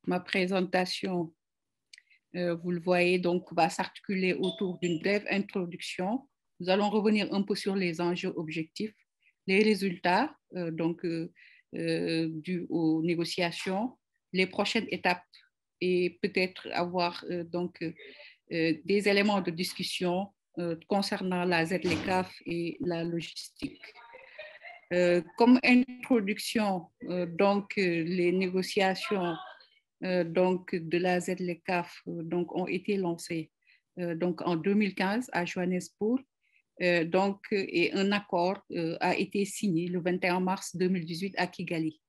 ma présentation, vous le voyez, donc, va s'articuler autour d'une brève introduction. Nous allons revenir un peu sur les enjeux objectifs, les résultats dus aux négociations, les prochaines étapes et peut-être avoir des éléments de discussion concernant la ZLECAf et la logistique. Comme introduction, les négociations de la ZLECAf ont été lancées en 2015 à Johannesburg. Et un accord a été signé le 21 mars 2018 à Kigali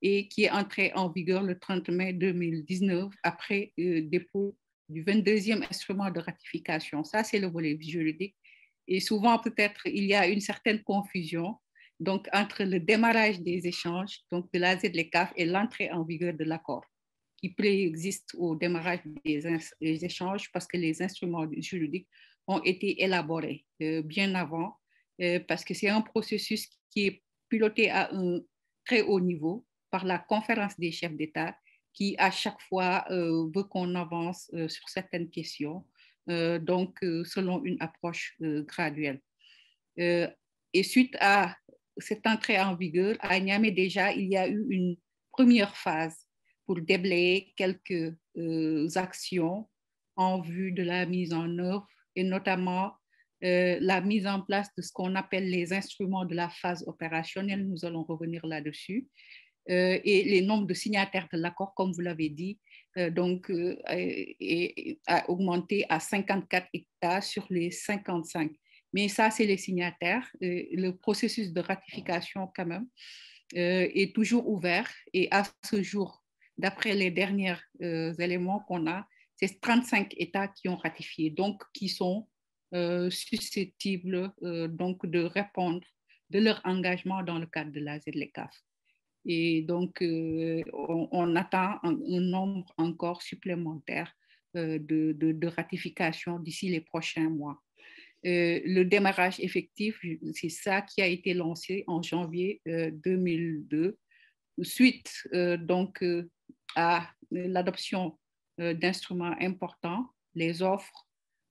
et qui est entré en vigueur le 30 mai 2019 après dépôt du 22e instrument de ratification. Ça, c'est le volet juridique. Et souvent, peut-être, il y a une certaine confusion entre le démarrage des échanges de la ZLECAf et l'entrée en vigueur de l'accord qui préexiste au démarrage des échanges parce que les instruments juridiques ont été élaborés bien avant parce que c'est un processus qui est piloté à un très haut niveau par la conférence des chefs d'État qui à chaque fois veut qu'on avance sur certaines questions, selon une approche graduelle. Et suite à cette entrée en vigueur, à Niamey déjà, il y a eu une première phase pour déblayer quelques actions en vue de la mise en œuvre et notamment la mise en place de ce qu'on appelle les instruments de la phase opérationnelle. Nous allons revenir là-dessus. Et les nombres de signataires de l'accord, comme vous l'avez dit, a augmenté à 54 hectares sur les 55. Mais ça, c'est les signataires. Le processus de ratification, quand même, est toujours ouvert. Et à ce jour, d'après les derniers éléments qu'on a, c'est 35 États qui ont ratifié, donc qui sont susceptibles de répondre de leur engagement dans le cadre de la ZLECAf. Et donc, on attend un nombre encore supplémentaire de ratifications d'ici les prochains mois. Le démarrage effectif, c'est ça qui a été lancé en janvier 2002, suite à l'adoption d'instruments importants, les offres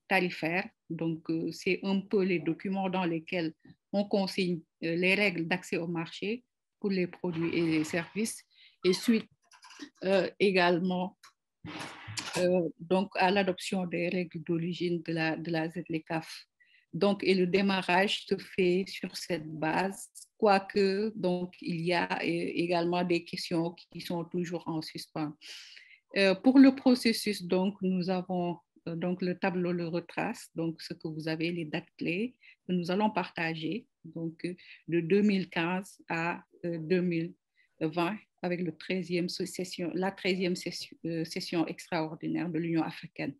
tarifaires. Donc, c'est un peu les documents dans lesquels on consigne les règles d'accès au marché pour les produits et les services, et suite également à l'adoption des règles d'origine de la ZLECAf. Donc, et le démarrage se fait sur cette base, quoique il y a également des questions qui sont toujours en suspens. Pour le processus, nous avons le tableau le retrace, ce que vous avez, les dates clés que nous allons partager, de 2015 à 2020 avec la 13e session extraordinaire de l'Union africaine,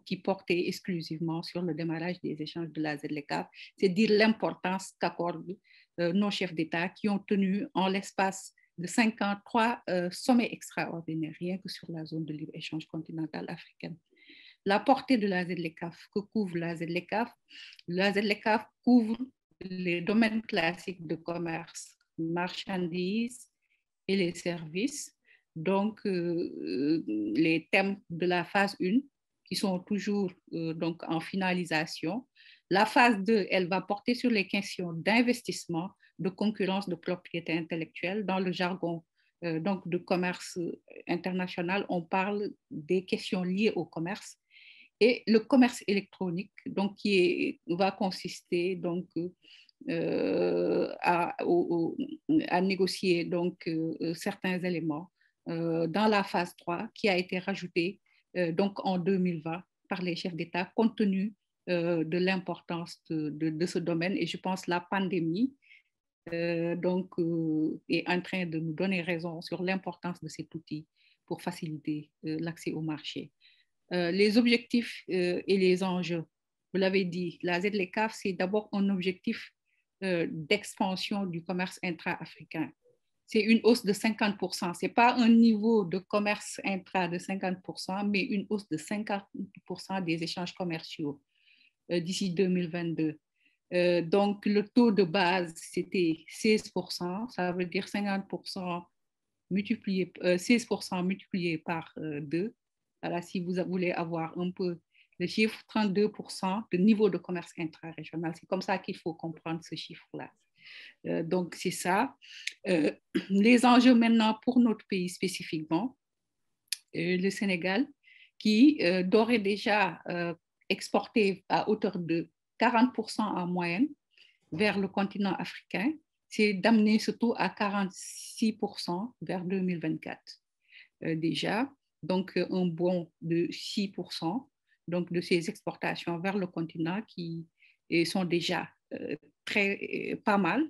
qui portait exclusivement sur le démarrage des échanges de la ZLECAf. C'est dire l'importance qu'accordent nos chefs d'État qui ont tenu en l'espace de 53 sommets extraordinaires, rien que sur la zone de libre-échange continentale africaine. La portée de la ZLECAf, que couvre la ZLECAf? La ZLECAf couvre les domaines classiques de commerce, marchandises et les services, les thèmes de la phase 1 qui sont toujours en finalisation. La phase 2, elle va porter sur les questions d'investissement, de concurrence, de propriété intellectuelle. Dans le jargon de commerce international, on parle des questions liées au commerce. Et le commerce électronique, va consister à négocier certains éléments dans la phase 3 qui a été rajoutée en 2020 par les chefs d'État compte tenu de l'importance de ce domaine. Et je pense que la pandémie est en train de nous donner raison sur l'importance de cet outil pour faciliter l'accès au marché. Les objectifs et les enjeux, vous l'avez dit, la ZLECAf, c'est d'abord un objectif d'expansion du commerce intra-africain. C'est une hausse de 50%. Ce n'est pas un niveau de commerce intra de 50%, mais une hausse de 50% des échanges commerciaux d'ici 2022. Le taux de base, c'était 16%, ça veut dire 50% 16% multiplié par 2. Voilà, si vous voulez avoir un peu le chiffre, 32% de niveau de commerce intra-régional. C'est comme ça qu'il faut comprendre ce chiffre-là. Donc, c'est ça. Les enjeux maintenant pour notre pays spécifiquement, le Sénégal, qui d'ores et déjà exporté à hauteur de 40% en moyenne vers le continent africain, c'est d'amener ce taux à 46% vers 2024 déjà. Donc, un bond de 6% donc, de ces exportations vers le continent qui sont déjà pas mal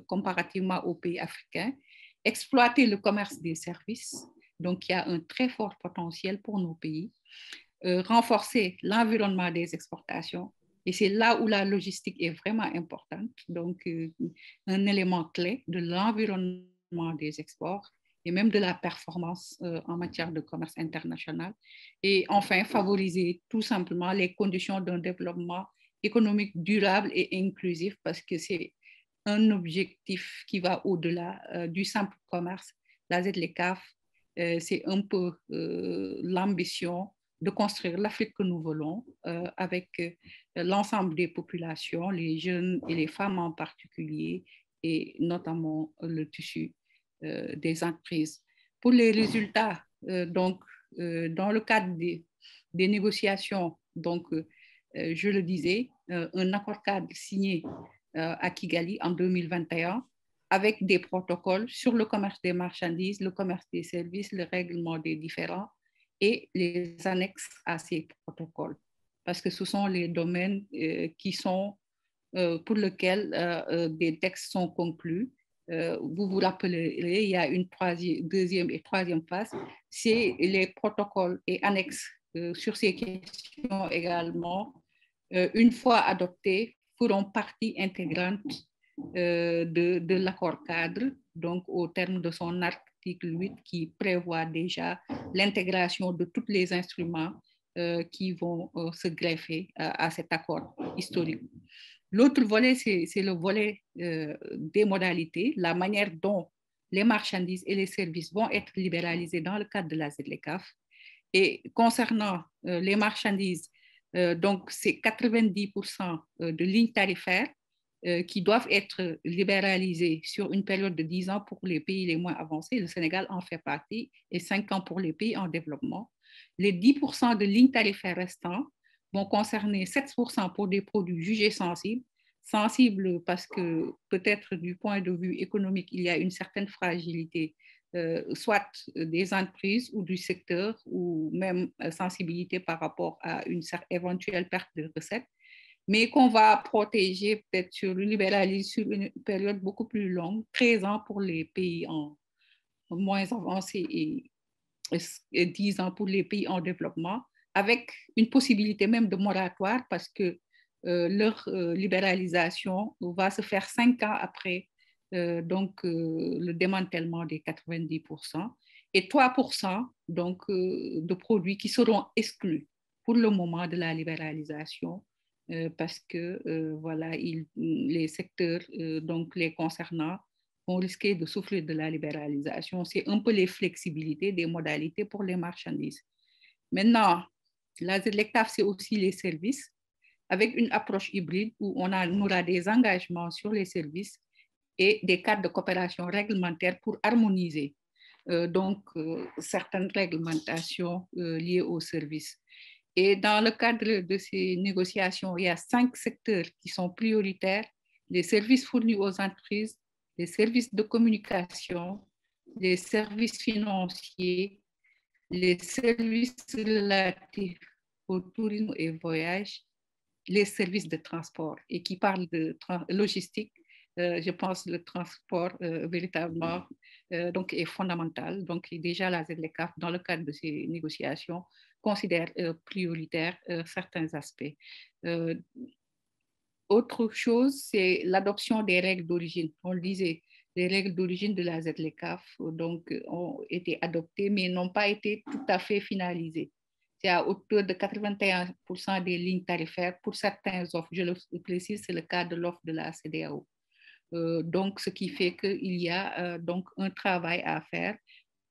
comparativement aux pays africains. Exploiter le commerce des services, donc il y a un très fort potentiel pour nos pays. Renforcer l'environnement des exportations. Et c'est là où la logistique est vraiment importante. Donc, un élément clé de l'environnement des exports et même de la performance en matière de commerce international. Et enfin, favoriser tout simplement les conditions d'un développement économique durable et inclusif parce que c'est un objectif qui va au-delà du simple commerce. La ZLECAf, c'est un peu l'ambition de construire l'Afrique que nous voulons avec l'ensemble des populations, les jeunes et les femmes en particulier, et notamment le tissu des entreprises. Pour les résultats, donc, dans le cadre des négociations, donc, je le disais, un accord cadre signé à Kigali en 2021 avec des protocoles sur le commerce des marchandises, le commerce des services, le règlement des différends et les annexes à ces protocoles. Parce que ce sont les domaines qui sont pour lesquels des textes sont conclus. Vous vous rappellerez, il y a une deuxième et troisième phase. C'est les protocoles et annexes sur ces questions également, une fois adoptés, feront partie intégrante de l'accord cadre, donc au terme de son article 8 qui prévoit déjà l'intégration de tous les instruments qui vont se greffer à cet accord historique. L'autre volet, c'est le volet des modalités, la manière dont les marchandises et les services vont être libéralisés dans le cadre de la ZLECAf. Et concernant les marchandises, donc c'est 90% de lignes tarifaires qui doivent être libéralisées sur une période de 10 ans pour les pays les moins avancés. Le Sénégal en fait partie et 5 ans pour les pays en développement. Les 10% de lignes tarifaires restants vont concerner 7% pour des produits jugés sensibles. Sensibles parce que peut-être du point de vue économique, il y a une certaine fragilité, soit des entreprises ou du secteur, ou même sensibilité par rapport à une éventuelle perte de recettes, mais qu'on va protéger peut-être libéraliser sur une période beaucoup plus longue, 13 ans pour les pays moins avancés et 10 ans pour les pays en développement, avec une possibilité même de moratoire parce que leur libéralisation va se faire 5 ans après le démantèlement des 90% et 3% donc, de produits qui seront exclus pour le moment de la libéralisation parce que voilà, les secteurs donc les concernant vont risquer de souffrir de la libéralisation. C'est un peu les flexibilités des modalités pour les marchandises. Maintenant, la ZLECAf, c'est aussi les services, avec une approche hybride où on aura des engagements sur les services et des cadres de coopération réglementaire pour harmoniser certaines réglementations liées aux services. Et dans le cadre de ces négociations, il y a 5 secteurs qui sont prioritaires: les services fournis aux entreprises, les services de communication, les services financiers, les services relatifs au tourisme et voyage, les services de transport. Et qui parle de logistique, je pense que le transport véritablement donc est fondamental. Donc déjà la ZLECAf, dans le cadre de ces négociations, considère prioritaire certains aspects. Autre chose, c'est l'adoption des règles d'origine. On le disait, les règles d'origine de la ZLECAf donc, ont été adoptées, mais n'ont pas été tout à fait finalisées. C'est à hauteur de 81% des lignes tarifaires pour certaines offres. Je le précise, c'est le cas de l'offre de la CEDEAO. Donc, ce qui fait qu'il y a donc un travail à faire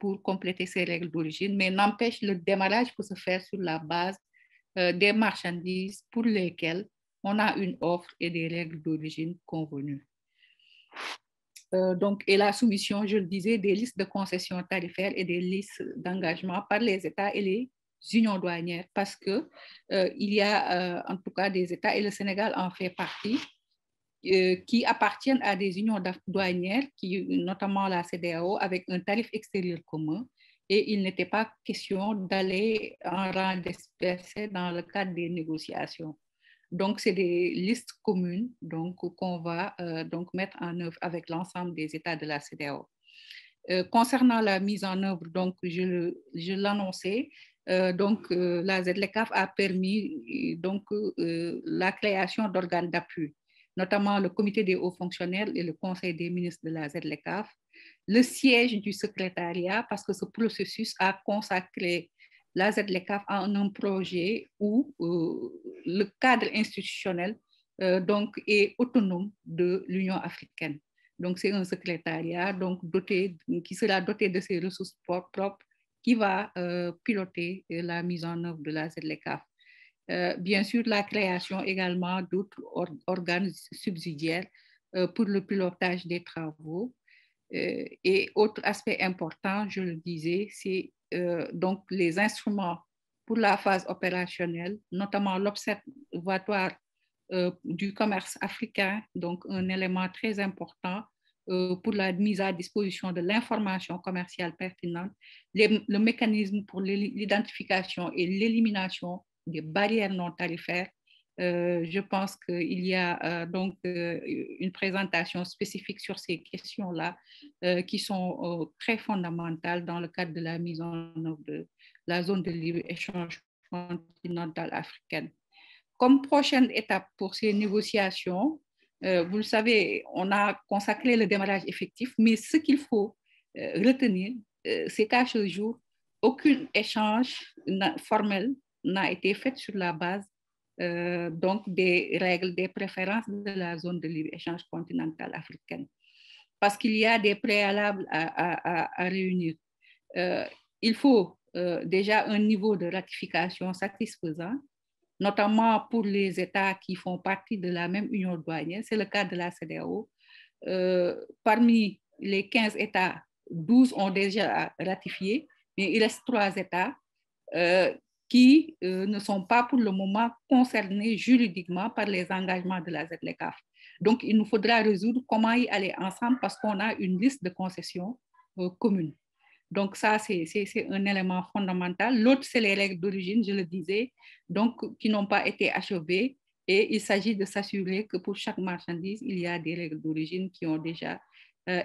pour compléter ces règles d'origine, mais n'empêche, le démarrage peut se faire sur la base des marchandises pour lesquelles on a une offre et des règles d'origine convenues. Donc, et la soumission, je le disais, des listes de concessions tarifaires et des listes d'engagement par les États et les unions douanières, parce que il y a en tout cas des États, et le Sénégal en fait partie, qui appartiennent à des unions douanières, notamment la CEDEAO, avec un tarif extérieur commun. Et il n'était pas question d'aller en rang dispersé dans le cadre des négociations. Donc, c'est des listes communes qu'on va donc mettre en œuvre avec l'ensemble des États de la CEDEAO. Concernant la mise en œuvre, donc je l'annonçais, la ZLECAf a permis la création d'organes d'appui, notamment le comité des hauts fonctionnaires et le conseil des ministres de la ZLECAf, le siège du secrétariat, parce que ce processus a consacré la ZLECAf en un projet où le cadre institutionnel est autonome de l'Union africaine. Donc, c'est un secrétariat qui sera doté de ses ressources propres qui va piloter la mise en œuvre de la ZLECAf. Bien sûr, la création également d'autres organes subsidiaires pour le pilotage des travaux. Et autre aspect important, je le disais, c'est donc les instruments pour la phase opérationnelle, notamment l'Observatoire du commerce africain, donc un élément très important pour la mise à disposition de l'information commerciale pertinente, le mécanisme pour l'identification et l'élimination des barrières non tarifaires. Je pense qu'il y a une présentation spécifique sur ces questions-là qui sont très fondamentales dans le cadre de la mise en œuvre de la zone de libre-échange continentale africaine. Comme prochaine étape pour ces négociations, vous le savez, on a consacré le démarrage effectif, mais ce qu'il faut retenir, c'est qu'à ce jour, aucun échange formel n'a été fait sur la base donc des règles, des préférences de la zone de libre-échange continentale africaine. Parce qu'il y a des préalables à réunir. Il faut déjà un niveau de ratification satisfaisant, notamment pour les États qui font partie de la même union douanière. C'est le cas de la CEDEAO. Parmi les 15 États, 12 ont déjà ratifié, mais il reste 3 États qui ne sont pas pour le moment concernés juridiquement par les engagements de la ZLECAf. Donc, il nous faudra résoudre comment y aller ensemble parce qu'on a une liste de concessions communes. Donc, ça, c'est un élément fondamental. L'autre, c'est les règles d'origine, je le disais, donc, qui n'ont pas été achevées. Et il s'agit de s'assurer que pour chaque marchandise, il y a des règles d'origine qui ont déjà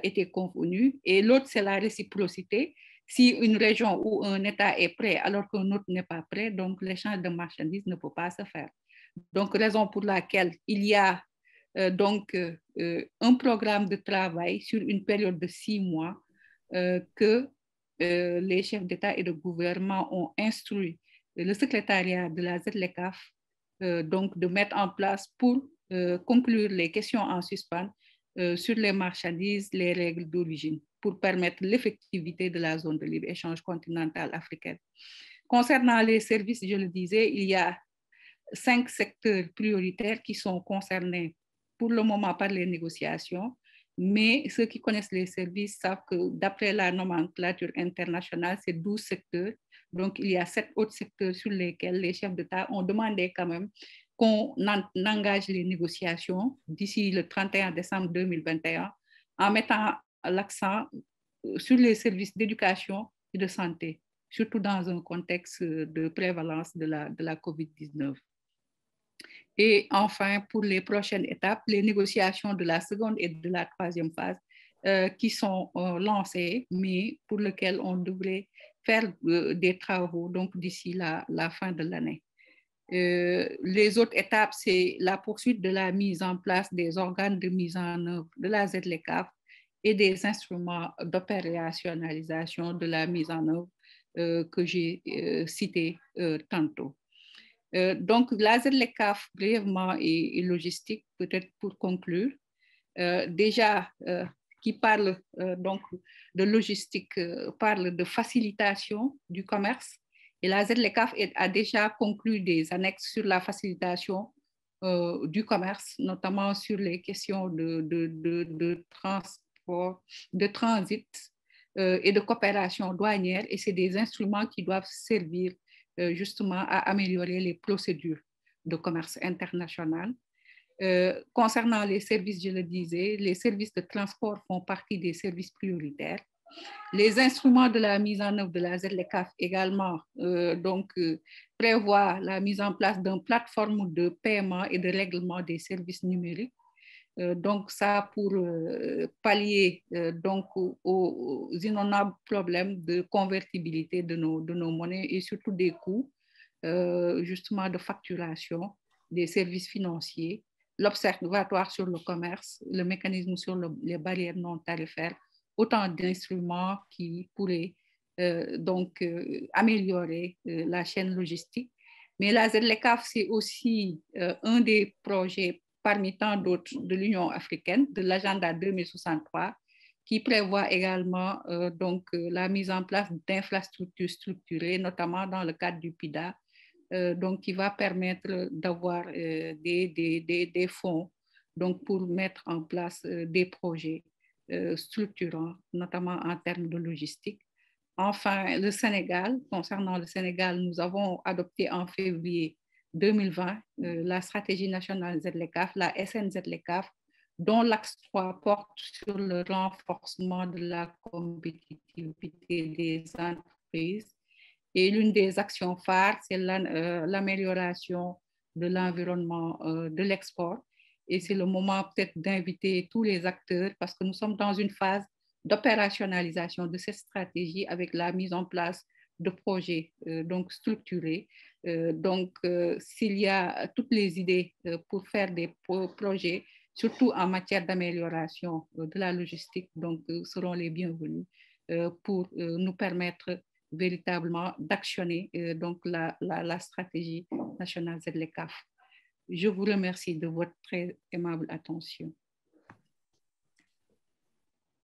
été convenues. Et l'autre, c'est la réciprocité. Si une région ou un État est prêt alors qu'un autre n'est pas prêt, donc l'échange de marchandises ne peut pas se faire. Donc, raison pour laquelle il y a un programme de travail sur une période de 6 mois que les chefs d'État et de gouvernement ont instruit le secrétariat de la ZLECAf de mettre en place pour conclure les questions en suspens sur les marchandises, les règles d'origine, pour permettre l'effectivité de la zone de libre-échange continentale africaine. Concernant les services, je le disais, il y a 5 secteurs prioritaires qui sont concernés pour le moment par les négociations, mais ceux qui connaissent les services savent que d'après la nomenclature internationale, c'est 12 secteurs. Donc, il y a 7 autres secteurs sur lesquels les chefs d'État ont demandé quand même qu'on engage les négociations d'ici le 31 décembre 2021 en mettant l'accent sur les services d'éducation et de santé, surtout dans un contexte de prévalence de la COVID-19. Et enfin, pour les prochaines étapes, les négociations de la seconde et de la troisième phase qui sont lancées, mais pour lesquelles on devrait faire des travaux d'ici la fin de l'année. Les autres étapes, c'est la poursuite de la mise en place des organes de mise en œuvre de la ZLECAf et des instruments d'opérationnalisation de la mise en œuvre que j'ai cités tantôt. Donc, la ZLECAf, brièvement et logistique, peut-être pour conclure. Déjà, qui parle donc de logistique, parle de facilitation du commerce. Et la ZLECAf a déjà conclu des annexes sur la facilitation du commerce, notamment sur les questions de transport, de transit et de coopération douanière. Et c'est des instruments qui doivent servir justement à améliorer les procédures de commerce international. Concernant les services, je le disais, les services de transport font partie des services prioritaires. Les instruments de la mise en œuvre de la ZLECAf également prévoient la mise en place d'une plateforme de paiement et de règlement des services numériques. Donc ça pour pallier donc aux innombrables problèmes de convertibilité de nos monnaies et surtout des coûts justement de facturation des services financiers, l'observatoire sur le commerce, le mécanisme sur les barrières non tarifaires, autant d'instruments qui pourraient améliorer la chaîne logistique. Mais la ZLECAf, c'est aussi un des projets parmi tant d'autres de l'Union africaine, de l'agenda 2063, qui prévoit également la mise en place d'infrastructures structurées, notamment dans le cadre du PIDA, donc qui va permettre d'avoir des fonds donc pour mettre en place des projets structurants, notamment en termes de logistique. Enfin, le Sénégal, concernant le Sénégal, nous avons adopté en février 2020 la stratégie nationale ZLECAf, la SNZLECAF, dont l'axe 3 porte sur le renforcement de la compétitivité des entreprises. Et l'une des actions phares, c'est l'amélioration de l'environnement de l'export. Et c'est le moment peut-être d'inviter tous les acteurs parce que nous sommes dans une phase d'opérationnalisation de cette stratégie avec la mise en place de projets donc structurés. S'il y a toutes les idées pour faire des projets, surtout en matière d'amélioration de la logistique, donc seront les bienvenus pour nous permettre véritablement d'actionner donc la stratégie nationale ZLECAf. Je vous remercie de votre très aimable attention.